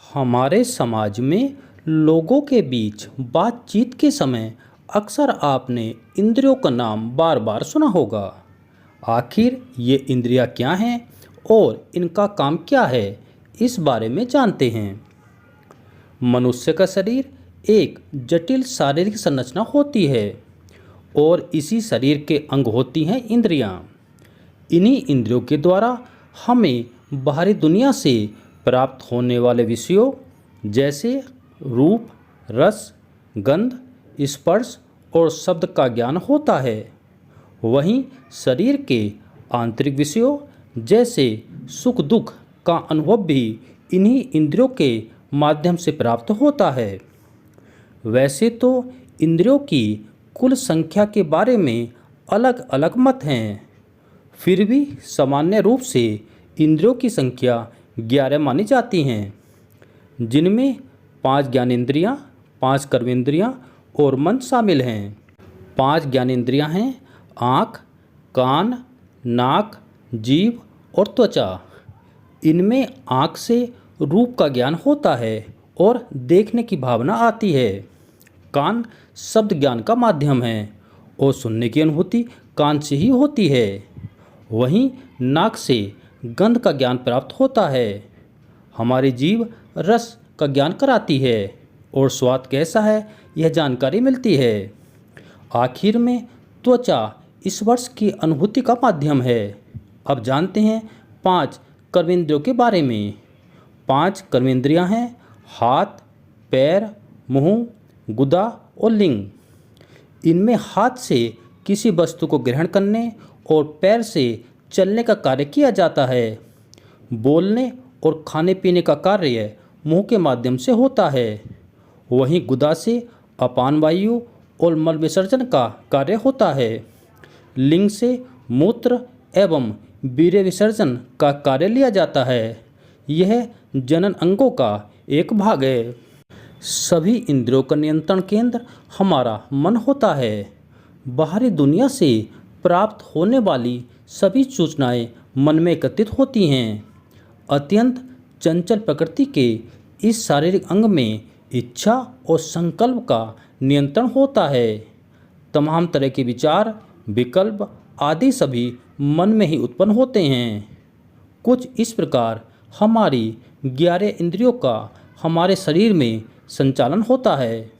हमारे समाज में लोगों के बीच बातचीत के समय अक्सर आपने इंद्रियों का नाम बार बार सुना होगा। आखिर ये इंद्रियां क्या हैं और इनका काम क्या है, इस बारे में जानते हैं। मनुष्य का शरीर एक जटिल शारीरिक संरचना होती है और इसी शरीर के अंग होती हैं इंद्रियां। इन्हीं इंद्रियों के द्वारा हमें बाहरी दुनिया से प्राप्त होने वाले विषयों जैसे रूप, रस, गंध, स्पर्श और शब्द का ज्ञान होता है। वहीं शरीर के आंतरिक विषयों जैसे सुख दुख का अनुभव भी इन्हीं इंद्रियों के माध्यम से प्राप्त होता है। वैसे तो इंद्रियों की कुल संख्या के बारे में अलग अलग मत हैं, फिर भी सामान्य रूप से इंद्रियों की संख्या 11 मानी जाती हैं, जिनमें 5 ज्ञानेंद्रियां, 5 कर्मेंद्रियां और मन शामिल हैं। 5 ज्ञानेंद्रियां हैं आँख, कान, नाक, जीभ और त्वचा। इनमें आँख से रूप का ज्ञान होता है और देखने की भावना आती है। कान शब्द ज्ञान का माध्यम है और सुनने की अनुभूति कान से ही होती है। वहीं नाक से गंध का ज्ञान प्राप्त होता है। हमारी जीभ रस का ज्ञान कराती है और स्वाद कैसा है यह जानकारी मिलती है। आखिर में त्वचा स्पर्श की अनुभूति का माध्यम है। अब जानते हैं 5 कर्मेंद्रियों के बारे में। 5 कर्मेंद्रियां हैं हाथ, पैर, मुंह, गुदा और लिंग। इनमें हाथ से किसी वस्तु को ग्रहण करने और पैर से चलने का कार्य किया जाता है। बोलने और खाने पीने का कार्य मुंह के माध्यम से होता है। वहीं गुदा से अपान वायु और मल विसर्जन का कार्य होता है। लिंग से मूत्र एवं वीर्य विसर्जन का कार्य लिया जाता है। यह जनन अंगों का एक भाग है। सभी इंद्रियों का नियंत्रण केंद्र हमारा मन होता है। बाहरी दुनिया से प्राप्त होने वाली सभी सूचनाएं मन में एकत्रित होती हैं। अत्यंत चंचल प्रकृति के इस शारीरिक अंग में इच्छा और संकल्प का नियंत्रण होता है। तमाम तरह के विचार, विकल्प आदि सभी मन में ही उत्पन्न होते हैं। कुछ इस प्रकार हमारी 11 इंद्रियों का हमारे शरीर में संचालन होता है।